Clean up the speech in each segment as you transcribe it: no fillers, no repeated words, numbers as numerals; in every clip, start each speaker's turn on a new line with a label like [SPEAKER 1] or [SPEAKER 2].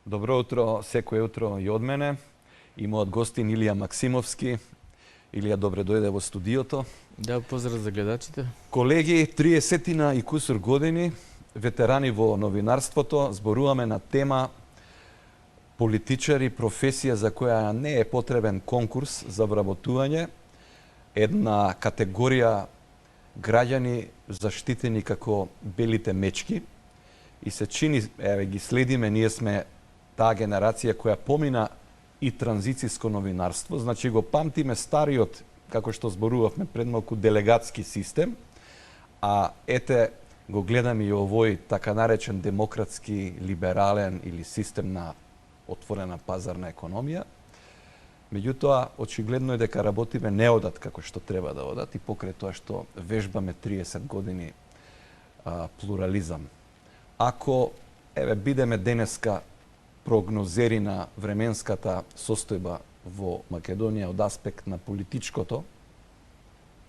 [SPEAKER 1] Добро утро, секое утро и од мене. И мојот гостин Илија Максимовски. Илија, добре дојде во студиото.
[SPEAKER 2] Да, поздрав за гледачите.
[SPEAKER 1] Колеги, 30 и кусур години, ветерани во новинарството, зборуваме на тема политичари, професија за која не е потребен конкурс за вработување, една категорија граѓани заштитени како белите мечки. И се чини, еве ги следиме, ние сме таа генерација која помина и транзицијско новинарство, значи го памтиме стариот, како што зборувавме пред малку, делегатски систем, а ете го гледаме и овој така наречен демократски, либерален или систем на отворена пазарна економија. Меѓутоа, очигледно е дека работиме не одат како што треба да одат и покрај тоа што вежбаме 30 години плурализам. Ако бидеме денеска прогнозери на временската состојба во Македонија од аспект на политичкото,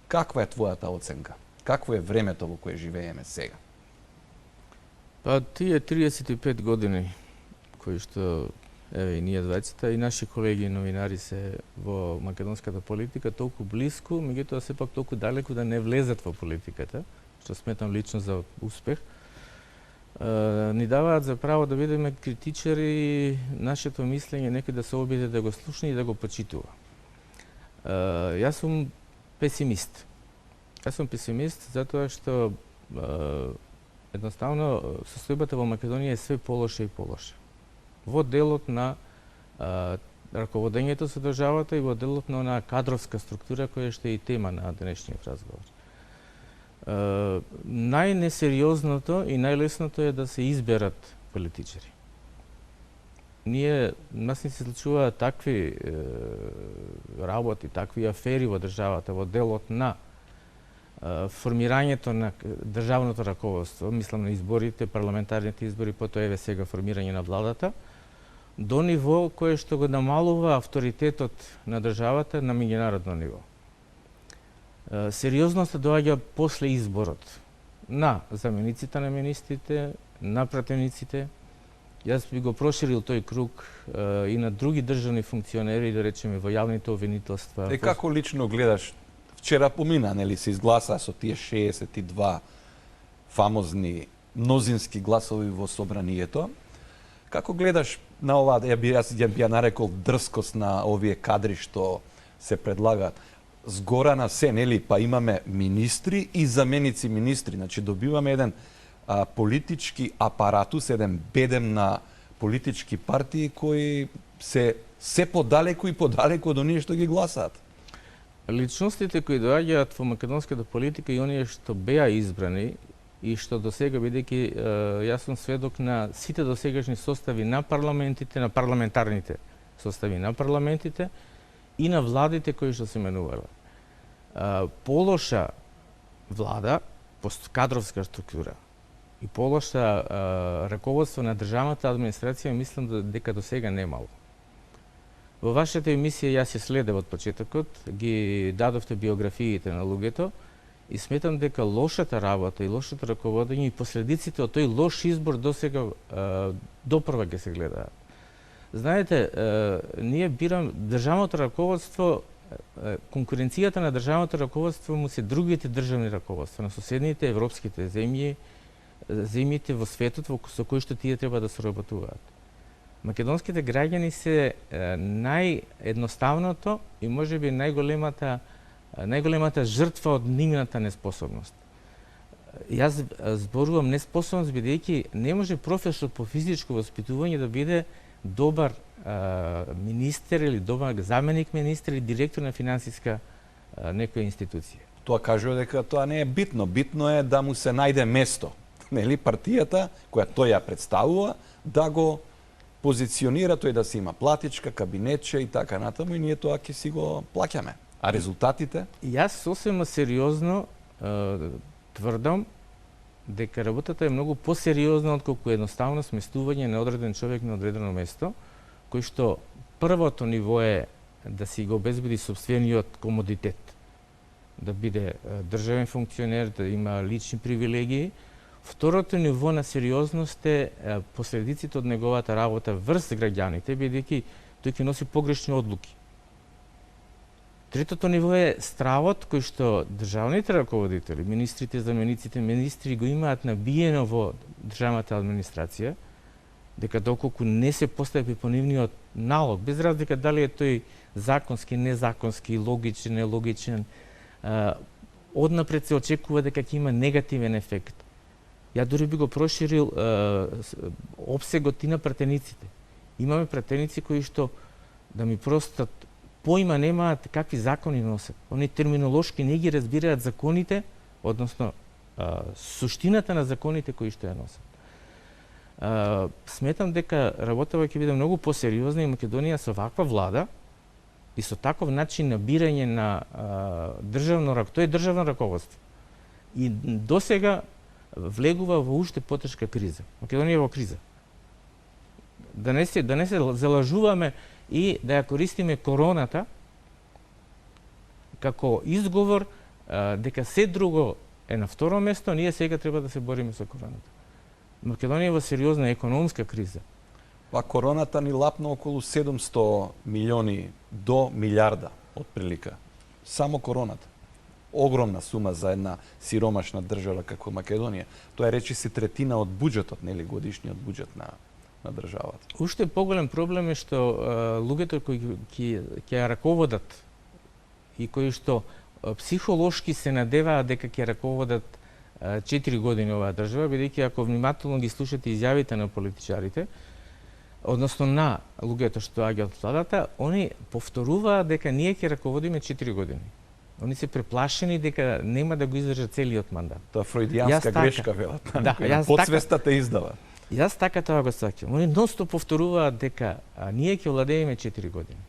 [SPEAKER 1] каква е твојата оценка? Какво е времето во кое живееме сега?
[SPEAKER 2] Па тие 35 години кои што и ние двајцата и наши колеги новинари се во македонската политика толку блиску, меѓутоа сепак толку далеку да не влезат во политиката, што сметам лично за успех, ни даваат за право да бидеме критичари и нашето мислење некој да се обиде да го слушне и да го почитува. Јас сум песимист. Јас сум песимист затоа што едноставно состојбата во Македонија е све полоша и полоша. Во делот на раководењето со државата и во делот на онаа кадровска структура која што е и тема на денешниот разговор. Најнесериозното и најлесното е да се изберат политичари. Нас ни се случуваат такви работи, такви афери во државата, во делот на формирањето на државното раководство, мислам на изборите, парламентарните избори, потоа еве сега формирање на владата, до ниво кое што го намалува авторитетот на државата на меѓународно ниво. Сериозноста доаѓа после изборот на замениците на министрите, на пратениците. Јас би го проширил тој круг и на други државни функционери, да речеме во јавните обвинителства.
[SPEAKER 1] Како лично гледаш? Вчера помина, нели, се изгласа со тие 62 фамозни мнозински гласови во собранието. Како гледаш на ова, јас би ја нарекол дрскост на овие кадри што се предлагаат? Згора на се, нели, па имаме министри и заменици министри. Значи, добиваме еден политички апаратус, еден бедем на политички партии кои се подалеку и подалеку од оние што ги гласаат.
[SPEAKER 2] Личностите кои доаѓаат во македонската политика и оние што беа избрани и што досега, бидејќи јас сум сведок на сите досегашни состави на парламентите, на парламентарните состави на парламентите, и на владите кои што се менувале. Полоша влада, кадровска структура и полоша раководство на државната администрација, мислам дека до сега немало. Во вашата емисија јас ја следев од почетокот, ги дадовте биографиите на луѓето и сметам дека лошата работа и лошото раководење и последиците од тој лош избор досега допрва ќе се гледаат. Знаете, ние државното раководство, конкуренцијата на државното раководство му се другите државни раководства, на соседните европските земјите во светот со кои што тие треба да соработуваат. Македонските граѓани се наједноставното и можеби најголемата жртва од нивната неспособност. Јас зборувам неспособност бидејќи не може професор по физичко воспитување да биде добар министер или добар заменик министер или директор на финансиска некоја институција.
[SPEAKER 1] Тоа кажува дека тоа не е битно. Битно е да му се најде место. Нели, партијата која тој ја представува да го позиционира, тој да се има платичка, кабинетче и така натаму, и ние тоа ќе си го плаќаме. А резултатите?
[SPEAKER 2] Јас сосема сериозно тврдам дека работата е многу посериозна отколку едноставно сместување на одреден човек на одредено место, кој што првото ниво е да си го обезбеди сопствениот комодитет, да биде државен функционер, да има лични привилегии. Второто ниво на сериозност е последиците од неговата работа врз граѓаните, бидејќи тој ќе носи погрешни одлуки. Третото ниво е стравот кој што државните раководители, министрите, замениците, министри го имаат набиено во државната администрација, дека доколку не се постапи по нивниот налог, без разлика дали е тој законски, незаконски, логичен, нелогичен, однапред се очекува дека ќе има негативен ефект. Ја дури би го проширил опсегот и на пратениците. Имаме пратеници кои што, да ми простат, поима немаат какви закони носат. Они терминолошки не ги разбираат законите, односно суштината на законите кои што ја носат. Сметам дека работава ќе биде многу посериозна и Македонија со ваква влада и со таков начин на бирање на тоа е државно раководство. И досега влегува во уште потешка криза. Македонија е во криза. Да не се залажуваме и да ја користиме короната како изговор дека се друго е на второ место, ние сега треба да се бориме со короната. Македонија е во сериозна економска криза.
[SPEAKER 1] Па короната ни лапна околу 700 милиони до милиарда отприлика. Само короната. Огромна сума за една сиромашна држава како Македонија. Тоа е речиси третина од буџетот, нели годишниот буџет на државата.
[SPEAKER 2] Уште поголем проблем е што луѓето кои ќе ја раководат и кои што психолошки се надеваат дека ќе раководат 4 години оваа држава, бидејќи ако внимателно ги слушате изјавите на политичарите, односно на луѓето што доаѓаат од владата, они повторуваат дека ние ќе раководиме 4 години. Они се преплашени дека нема да го издржат целиот мандат.
[SPEAKER 1] Тоа фројдијанска грешка велат.
[SPEAKER 2] Да,
[SPEAKER 1] подсвестата издава.
[SPEAKER 2] Јас така тоа го сфаќам. Они ностоп повторуваат дека ние ќе владееме 4 години.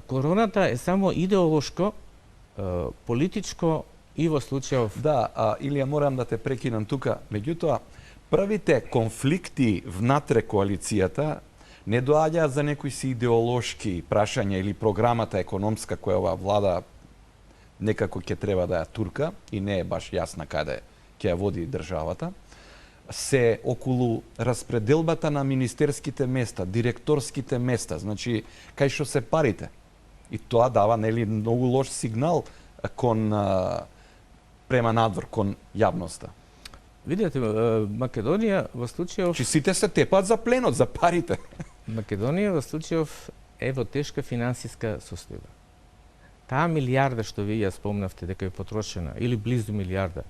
[SPEAKER 2] Короната е само идеолошко, политичко и во случајов...
[SPEAKER 1] Да, Илија, морам да те прекинам тука. Меѓутоа, првите конфликти внатре коалицијата не доаѓаат за некои си идеолошки прашања или програмата економска која оваа влада некако ќе треба да ја турка и не е баш јасна каде ќе ја води државата, се околу распределбата на министерските места, директорските места, значи кај што се парите. И тоа дава нели многу лош сигнал кон према надвор кон јавноста.
[SPEAKER 2] Видете, Македонија во случајов...
[SPEAKER 1] Чи сите се тепат за пленот, за парите.
[SPEAKER 2] Македонија во случајов е во тешка финансиска состојба. Таа милиарда што вие ја спомнавте дека е потрошена, или близу милиарда,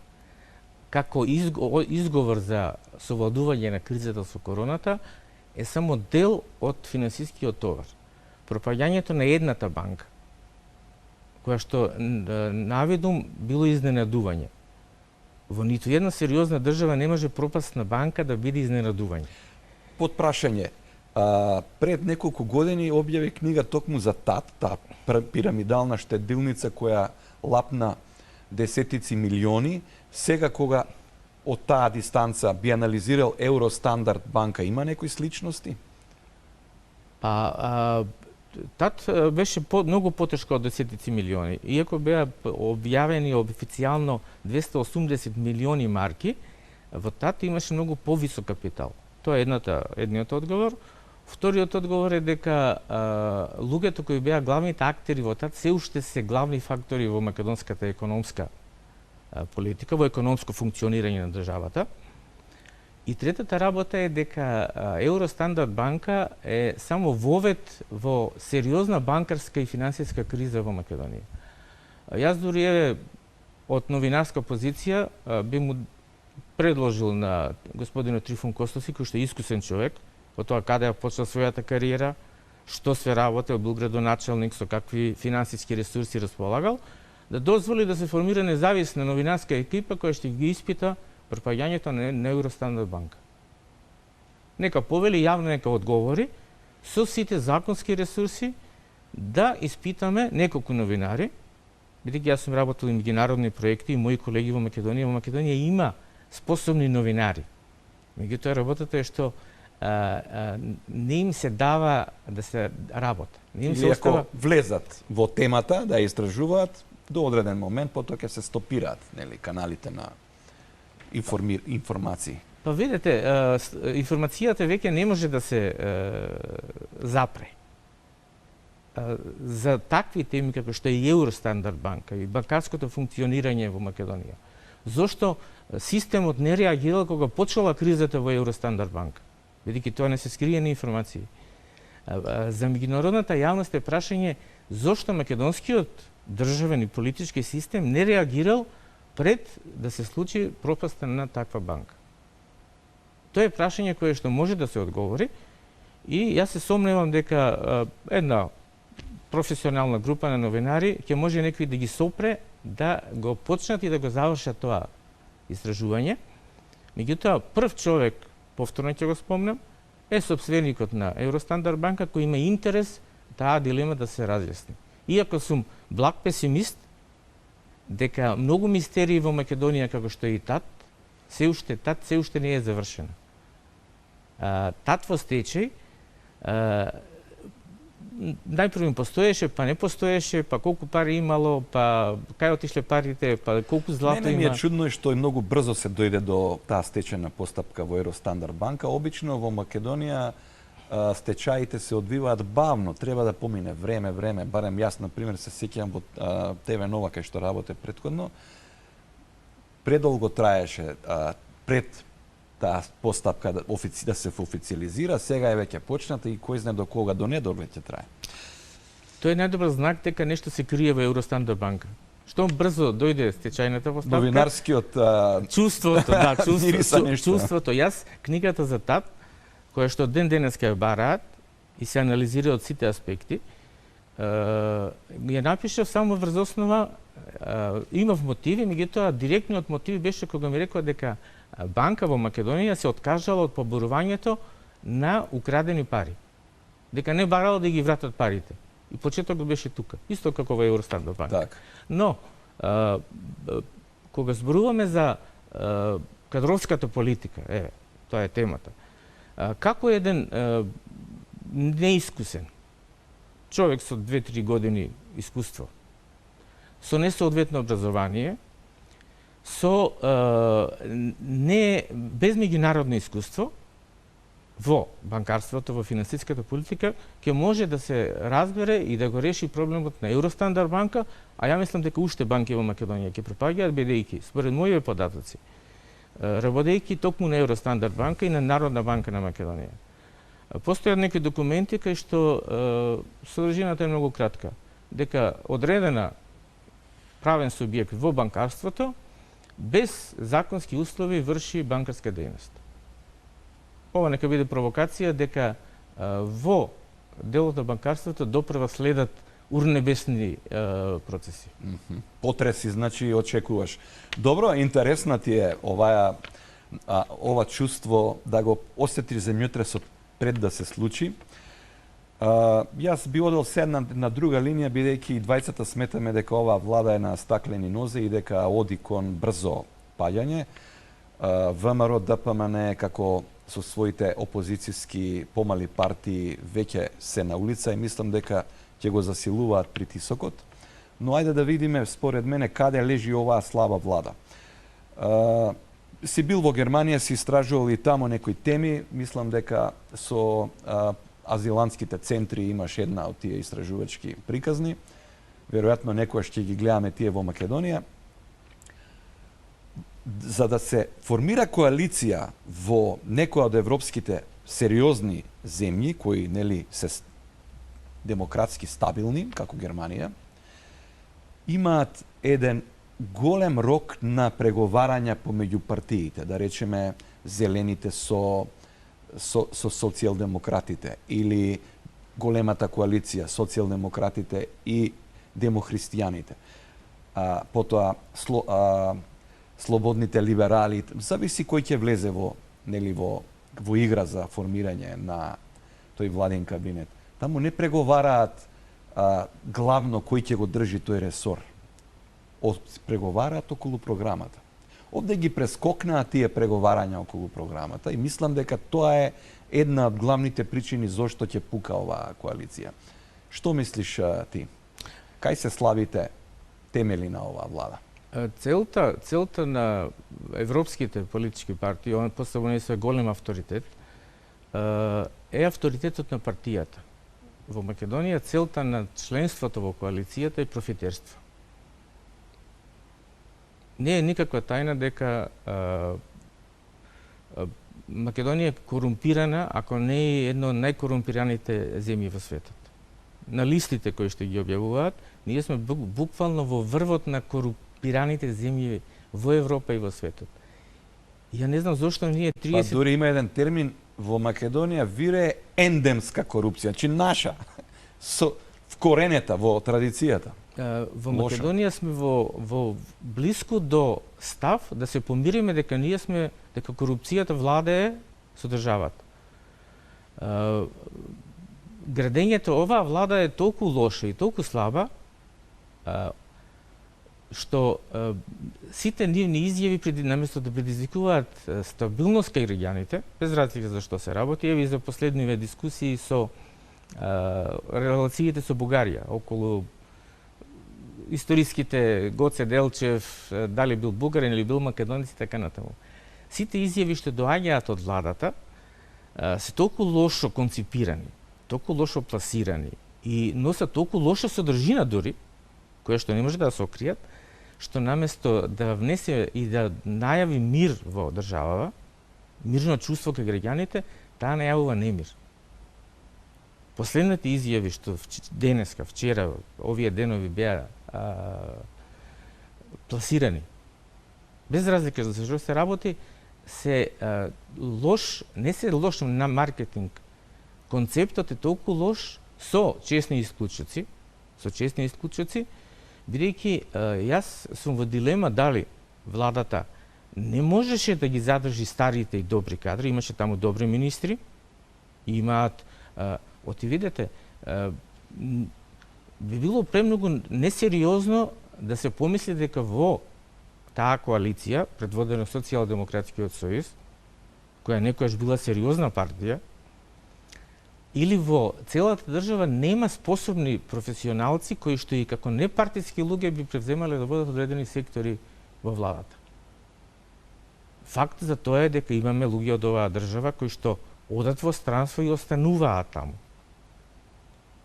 [SPEAKER 2] како изговор за совладување на кризата со короната, е само дел од финансискиот товар. Пропаѓањето на едната банка, која што наведум било изненадување. Во ниту една сериозна држава не може пропасна банка да биде изненадување.
[SPEAKER 1] Под прашање, пред неколку години објави книга токму за ТАТ, таа пирамидална штедилница која лапна десетици милиони. Сега кога од таа дистанца би анализирал Евростандард банка, има некои сличности?
[SPEAKER 2] ТАТ беше многу потешко од десетици милиони. Иако беа објавени официјално 280 милиони марки, во ТАТ имаше многу повисок капитал. Тоа е едниот одговор. Вториот одговор е дека луѓето кои беа главните актери во ТАТ се уште се главни фактори во македонската економска политика, во економско функционирање на државата. И третата работа е дека Евростандард банка е само вовед во сериозна банкарска и финансиска криза во Македонија. Јас дури од новинарска позиција би му предложил на господинот Трифун Костоси, кој што е искусен човек, во тоа каде ја почна својата кариера, што све работел, бил градоначалник, со какви финансиски ресурси располагал, да дозволи да се формира независна новинарска екипа која ќе ги испита пропаѓањето на Евростандард банка. Нека повели јавно, нека одговори со сите законски ресурси да испитаме неколку новинари, бидејќи јас сум работел и меѓународни проекти и мои колеги во Македонија. Во Македонија има способни новинари. Меѓутоа работата е што не им се дава да се работа.
[SPEAKER 1] Или ако влезат во темата да ја истражуваат, до одреден момент потоа ќе се стопираат, нели, каналите на информации?
[SPEAKER 2] Па видите, информацијата веќе не може да се запре. За такви теми како што е Евростандард банка и банкарското функционирање во Македонија, зошто системот не реагирал кога почела кризата во Евростандард банка? Бидејќи тоа не се скриени информации. За меѓународната јавност е прашање зошто македонскиот државен и политички систем не реагирал пред да се случи пропаста на таква банка. Тоа е прашање кое што може да се одговори и јас се сомневам дека една професионална група на новинари ќе може некој да ги сопре да го почнат и да го завршат тоа истражување. Меѓутоа, прв човек, повторно ќе го спомнам, е сопственикот на Евростандард банка кој има интерес таа дилема да се разјасни. Иако сум благ песимист дека многу мистерии во Македонија како што е и ТАТ се уште не е завршена. ТАТ во стечај најпрво им постоеше, па не постоеше, па колку пари имало, па кај отишле парите, па колку злато има.
[SPEAKER 1] Ми е чудно што и многу брзо се дојде до таа стечајна постапка во Евростандард банка. Обично во Македонија стечаите се одвиваат бавно, треба да помине време, барем јас, например, се сеќавам во ТВ Нова кај што работе претходно, предолго траеше пред таа постапка да се официализира, сега е веќе почната и кој знае до кога, до недолго ќе трае.
[SPEAKER 2] Тоа е најдобар знак дека нешто се крие во Евростандард банка. Што брзо дојде стечајната постапка.
[SPEAKER 1] Новинарскиот
[SPEAKER 2] чувството. Јас книгата за ТАТ, која што ден денеска ја бараат и се анализира од сите аспекти, ја напишав само врз основа, имав мотиви, меѓутоа директниот мотив беше кога ми рекоа дека банка во Македонија се откажала од поборувањето на украдени пари. Дека не барала да ги вратат парите. И почетокот беше тука, исто како во Евростандард банка.
[SPEAKER 1] Так.
[SPEAKER 2] Но, кога зборуваме за кадровската политика, тоа е темата, како еден неискусен човек со 2-3 години искуство, со несоодветно образование, со без меѓународно искуство во банкарството, во финансиската политика, ќе може да се разбере и да го реши проблемот на Евростандард банка, а ја мислам дека уште банки во Македонија ќе пропаѓаат, бидејќи, според моите податоци, работејќи токму на Евростандард банка и на Народна банка на Македонија. Постојат некои документи кај што содржината е многу кратка, дека одредена правен субјект во банкарството без законски услови врши банкарска дејност. Ова нека биде провокација дека во делот на банкарството допрва следат урнебесни процеси.
[SPEAKER 1] Потреси, значи, очекуваш. Добро, интересна ти е ова чувство да го осетиш земјотресот пред да се случи. Јас би одел седна на друга линија, бидејќи и двајцата сметаме дека оваа влада е на стаклени нозе и дека оди кон брзо паѓање. ВМРО, ДПМН како со своите опозицијски помали партии веќе се на улица и мислам дека ќе го засилуваат притисокот. Но ајде да видиме според мене каде лежи оваа слаба влада. Си бил во Германија, си истражувал и тамо некои теми, мислам дека со азилантските центри имаш една од тие истражувачки приказни. Веројатно некојаш ќе ги гледаме тие во Македонија. За да се формира коалиција во некоја од европските сериозни земји, кои нели се демократски стабилни, како Германија, имаат еден голем рок на преговарања помеѓу партиите, да речеме зелените со социјалдемократите или големата коалиција социјалдемократите и демохристијаните. Потоа слободните либерали, зависи кој ќе влезе во игра за формирање на тој владин кабинет. Таму не преговараат главно кој ќе го држи тој ресор. Преговараат околу програмата. Овде ги прескокнаа тие преговарања околу програмата и мислам дека тоа е една од главните причини зошто ќе пука оваа коалиција. Што мислиш ти? Кај се слабите темели на оваа влада?
[SPEAKER 2] Целта на европските политички партии, поставено е свој голем авторитет, е авторитетот на партијата. Во Македонија целта на членството во коалицијата е профитерство. Не е никаква тајна дека Македонија е корумпирана, ако не е едно од најкорумпираните земји во светот. На листите кои што ги објавуваат, ние сме буквално во врвот на корумпираните земји во Европа и во светот. Ја не знам зошто ние 30...
[SPEAKER 1] Па дури има еден термин во Македонија вирее ендемска корупција, значи наша, со вкоренета во традицијата.
[SPEAKER 2] Во Македонија сме во блиску до став да се помириме дека дека корупцијата владее со државата. Градењето оваа влада е толку лоша и толку слаба што сите нивни изјави наместо да предизвикуваат стабилност кај граѓаните, без разлика за што се работи, еви за последниве дискусии со релациите со Бугарија, околу историските Гоце Делчев, дали бил бугарин или бил македонец и така натаму. Сите изјави што доаѓаат од владата се толку лошо конципирани, толку лошо пласирани и носат толку лоша содржина дури, која што не може да се окријат, што наместо да внесе и да најави мир во државава, мирно чувство кај граѓаните, таа најавува немир. Последните изјави што денеска, вчера, овие денови беа пласирани, без разлика за што се работи, се лош, не се лош на маркетинг. Концептот е толку лош со честни исклучоци, бидејќи јас сум во дилема дали владата не можеше да ги задржи старите и добри кадри, имаше таму добри министри, имаат, оти видете, би било премногу несериозно да се помисли дека во таа коалиција, предводена Социјалдемократскиот сојуз, која некојаш била сериозна партија, или во целата држава нема способни професионалци кои што и како непартиски луѓе би превземале да водат одредени сектори во владата. Факт за тоа е дека имаме луѓе од оваа држава кои што одат во странство и остануваат таму.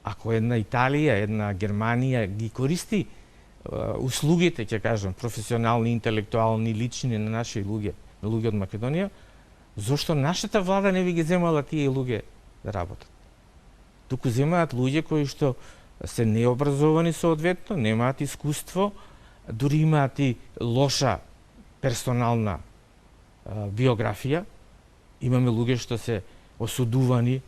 [SPEAKER 2] Ако една Италија, една Германија ги користи услугите, ќе кажам, професионални, интелектуални, лични на наши луѓе, на луѓе од Македонија, зошто нашата влада не би ги земала тие луѓе да работат? Туку земаат луѓе кои што се необразовани соодветно, немаат искуство, дури имаат и лоша персонална биографија. Имаме луѓе што се осудувани.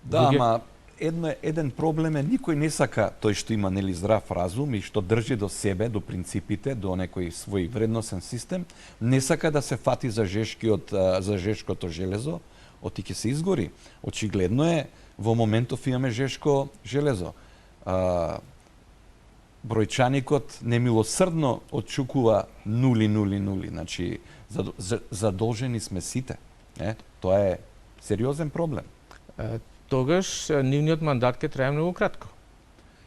[SPEAKER 1] Да, ама еден проблем е никој не сака тој што има нели здрав разум и што држи до себе, до принципите, до некој свој вредносен систем, не сака да се фати за жешкото железо, оти ќе се изгори. Очигледно е, во моментов имаме жешко железо. Бројчаникот немилосрдно отчукува нули. Значи, задолжени сме сите. Тоа е сериозен проблем.
[SPEAKER 2] Тогаш нивниот мандат ќе трае многу кратко.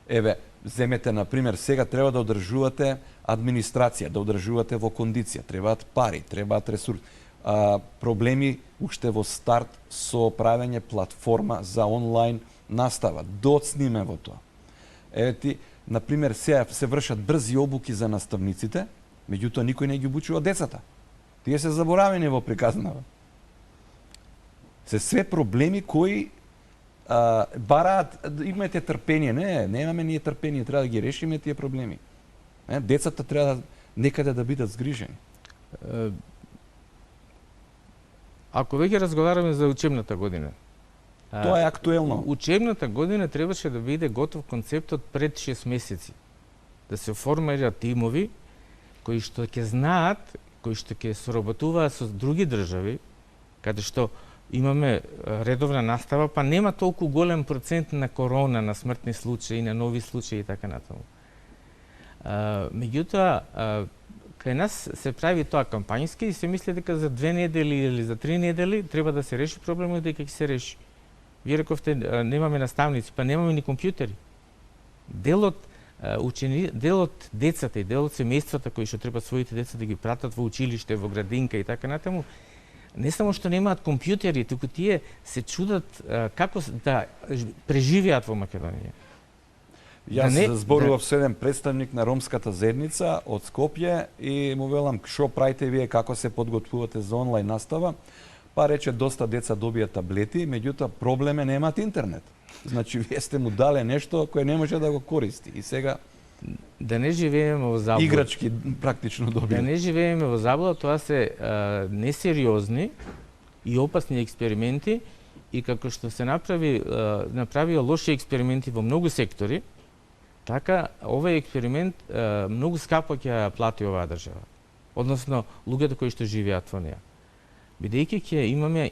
[SPEAKER 1] Еве, земете на пример, сега треба да одржувате администрација, да одржувате во кондиција, требаат пари, требаат ресурси. Проблеми уште во старт со правење платформа за онлайн настава. Доцниме во тоа. Еве ти, на пример, сега се вршат брзи обуки за наставниците, меѓутоа никој не ги обучува децата. Тие се заборавени во приказнава. Се све проблеми кои бараат, имате трпение. Немаме ние трпение, треба да ги решиме тие проблеми. Децата треба некаде да бидат згрижени.
[SPEAKER 2] Ако веќе разговараме за учебната година,
[SPEAKER 1] тоа е актуелно.
[SPEAKER 2] Учебната година требаше да биде готов концептот пред 6 месеци. Да се формираат тимови кои што ќе знаат, кои што ќе соработуваат со други држави, каде што имаме редовна настава, па нема толку голем процент на корона, на смртни случаи, на нови случаи и така натаму. Меѓутоа, кај нас се прави тоа кампањски и се мисли дека за 2 недели или за 3 недели треба да се реши проблемот и дека ќе се реши. Вие рековте немаме наставници, па немаме ни компјутери. Дел од делот децата и делот семејствата кои што треба своите деца да ги пратат во училиште, во градинка и така натаму, не само што немаат компјутери, туку тие се чудат како да преживеат во Македонија.
[SPEAKER 1] Јас зборував со еден представник на ромската заедница од Скопје и му велам што правите вие, како се подготвувате за онлайн настава. Па рече доста деца добија таблети, меѓутоа проблем е немаат интернет. Значи вие сте му дале нешто кое не може да го користи и сега
[SPEAKER 2] да не живееме во заблуда.
[SPEAKER 1] Играчки практично добија.
[SPEAKER 2] Да не живееме во заблуда, тоа се несериозни и опасни експерименти и како што се направио лоши експерименти во многу сектори, така овој експеримент многу скапо ќе плати оваа држава. Односно луѓето кои што живеат во неа. Бидејќи ќе имаме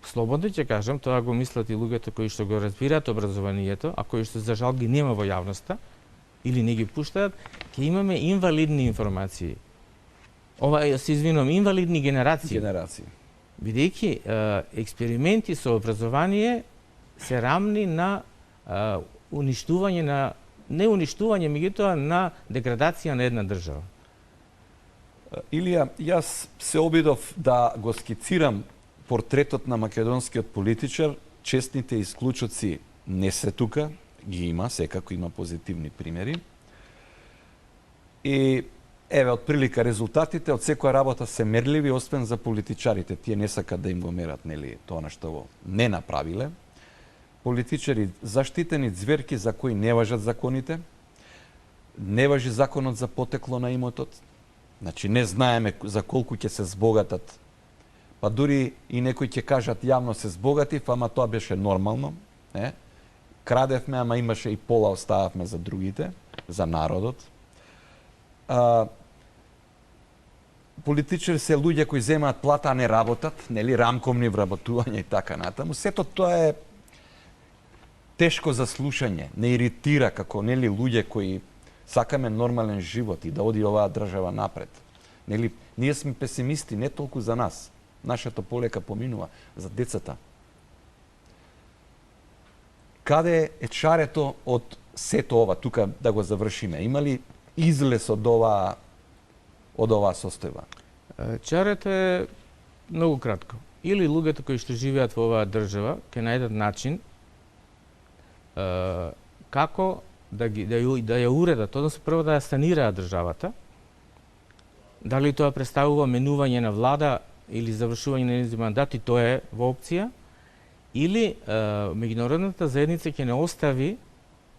[SPEAKER 2] слободно ќе кажам, тоа го мислат и луѓето кои што го разбираат образованието, а кои што за жал ги нема во јавноста или не ги пуштаат, ќе имаме инвалидни информации. Ова се извинувам, инвалидни генерации. Бидејќи експерименти со образование се рамни на уништување на не уништување, меѓутоа на деградација на една држава.
[SPEAKER 1] Илија, јас се обидов да го скицирам портретот на македонскиот политичар. Честните исклучоци не се тука, ги има, секако има позитивни примери. И еве, отприлика резултатите од секоја работа се мерливи, освен за политичарите. Тие не сакат да им го мерат, нели, тоа на што го не направиле. Политичари заштитени ѕверки за кои не важат законите, не важи законот за потекло на имотот, значи не знаеме за колку ќе се збогатат, па дури и некои ќе кажат јавно се збогатив, ама тоа беше нормално, не? Крадевме, ама имаше и пола остававме за другите, за народот. Политичари се луѓе кои земаат плата, а не работат, нели, рамковни вработување и така натаму. Сето тоа е тешко за слушање, не иритира како, нели, луѓе кои сакаме нормален живот и да оди оваа држава напред. Нели, ние сме песимисти не толку за нас. Нашето полека поминува за децата. Каде е чарето од сето ова, тука да го завршиме? Има ли излез од оваа состојба?
[SPEAKER 2] Чарето е многу кратко. Или луѓето кои што живеат во оваа држава ќе најдат начин како да ја уредат, односно прво да ја санираат државата. Дали тоа представува менување на влада или завршување на незин мандат, и тоа е во опција, или меѓународната заедница ќе не остави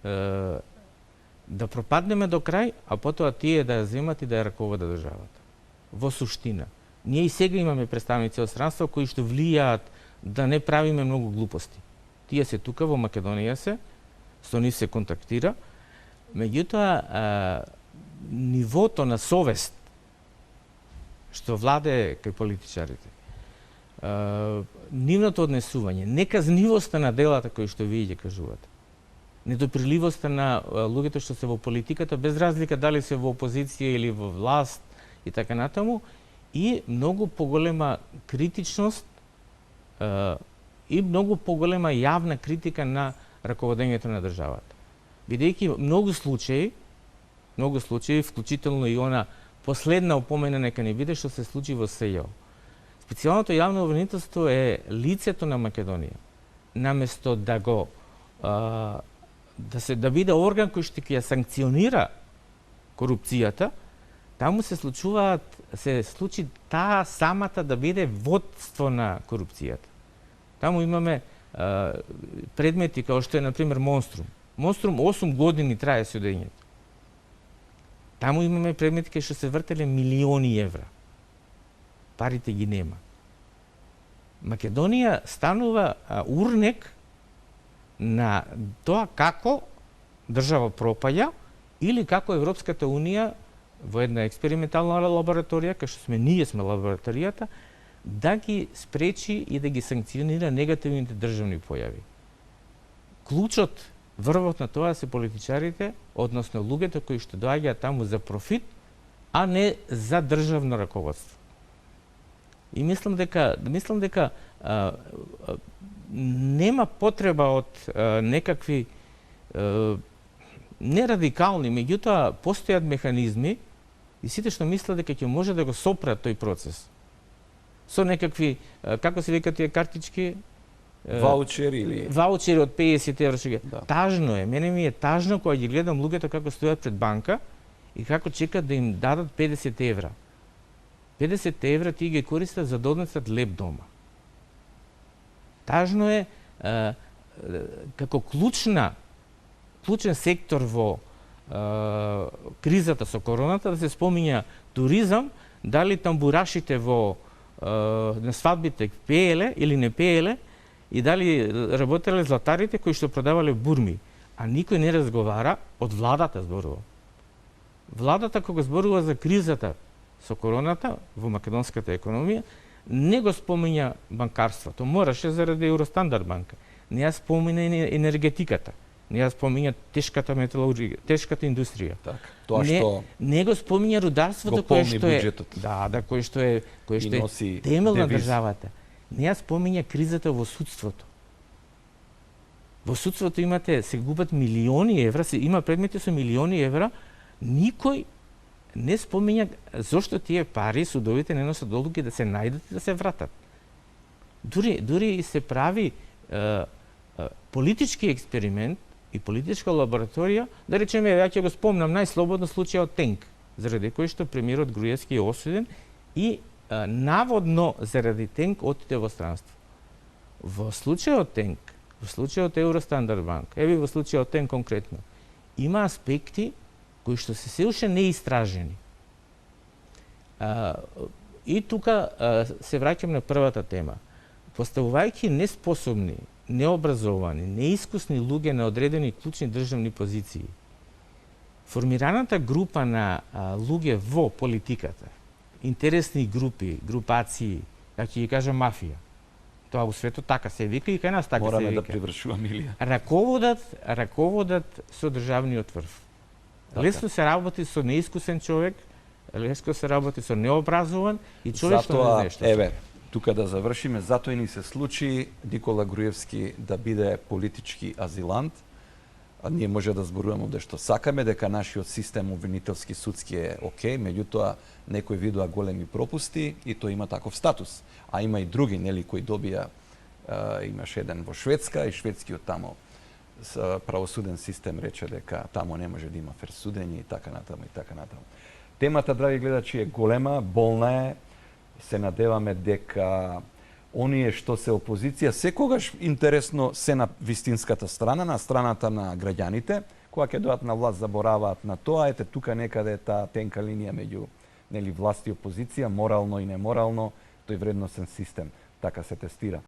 [SPEAKER 2] да пропаднеме до крај, а потоа тие да ја земат и да ја раководат државата. Во суштина. Ние и сега имаме представници од странство кои што влијаат да не правиме многу глупости. Тие се тука во Македонија со нив се контактира, меѓутоа нивото на совест што владее кај политичарите, нивното однесување, неказнивоста на делата кои што вие ќе кажувате, недоприливоста на луѓето што се во политиката, без разлика дали се во опозиција или во власт и така натаму, и многу поголема критичност и многу поголема јавна критика на раководењето на државата. Бидејќи многу случаи, вклучително и она последна опомена нека не биде што се случи во СЈО. Специјалното јавно обвинителство е лицето на Македонија. Наместо да го да биде орган кој што ќе ја санкционира корупцијата, таму се случи таа самата да биде водство на корупцијата. Таму имаме предмети како што е, например, Монструм. Монструм 8 години трае судењето. Таму имаме предмети кај што се вртеле милиони евра. Парите ги нема. Македонија станува урнек на тоа како држава пропаѓа или како Европската Унија во една експериментална лабораторија, кај што ние сме лабораторијата, да ги спречи и да ги санкционира негативните државни појави. Клучот, врвот на тоа се политичарите, односно луѓето кои што доаѓаат таму за профит, а не за државно раководство. И мислам дека нема потреба од некакви не радикални, меѓутоа постојат механизми и сите што мислат дека ќе може да го сопрат тој процес. Со некакви, како се викаат тие картички?
[SPEAKER 1] Ваучери или...
[SPEAKER 2] Ваучери од 50 евро.
[SPEAKER 1] Да.
[SPEAKER 2] Тажно е. Мене ми е тажно кога ги гледам луѓето како стојат пред банка и како чекат да им дадат 50 евра. 50 евра тие ги користат за да однесат леп дома. Тажно е како клучен сектор во кризата со короната да се спомиња туризам, дали тамбурашите во на свадбите пееле или не пееле и дали работеле златарите кои што продавале бурми. А никој не разговара, од владата зборува. Владата кога зборува за кризата со короната во македонската економија, не го спомиња банкарството. Мораше заради Евростандард банка. Не ја спомина енергетиката. Не ја спомиња тешката металургија, тешката индустрија.
[SPEAKER 1] Така. Тоа што
[SPEAKER 2] не го спомиња рударството кое што е кое што е темел на државата. Не ја спомиња кризата во судството. Во судството се губат милиони евра, има предмети со милиони евра, никој не спомиња зошто тие пари судовите не носат одлуки да се најдат и да се вратат. Дури се прави политички експеримент и политичка лабораторија, да речеме, ја ќе го спомнам најслободно случајот Тенк, заради кој што премиерот Груевски е осуден и наводно заради Тенк отиде во странство. Во случајот Тенк, во случајот Евростандард банк, еве во случајот Тенк конкретно, има аспекти кои што се уште неистражени. И тука се враќам на првата тема. Поставувајќи неспособни, необразовани, неискусни луѓе на одредени клучни државни позиции, формираната група на луѓе во политиката, интересни групи, групации, да ќе ги кажам мафија, тоа во светот така се вика и кај нас така
[SPEAKER 1] Мораме
[SPEAKER 2] се вика.
[SPEAKER 1] да привршуваме, Илија.
[SPEAKER 2] Раководат со државниот врв. Лесно се работи со неискусен човек, лесно се работи со необразован и човек што не знае што.
[SPEAKER 1] Еве, тука да завршиме, затоа и ни се случи Никола Груевски да биде политички азилант. А ние може да зборуваме овде што сакаме, дека нашиот систем обвинителски судски е окей, меѓутоа некои видоа големи пропусти и тој има таков статус. А има и други, нели, кои добија, имаше еден во Шведска и шведскиот тамо правосуден систем рече дека тамо не може да има фер судење и така натаму и така натаму. Темата, драги гледачи, е голема, болна е. Се надеваме дека оние што се опозиција секогаш интересно се на вистинската страна, на страната на граѓаните, кога ќе дојдат на власт забораваат на тоа, ете тука некаде е таа тенка линија меѓу власт и опозиција, морално и неморално, тој вредносен систем така се тестира.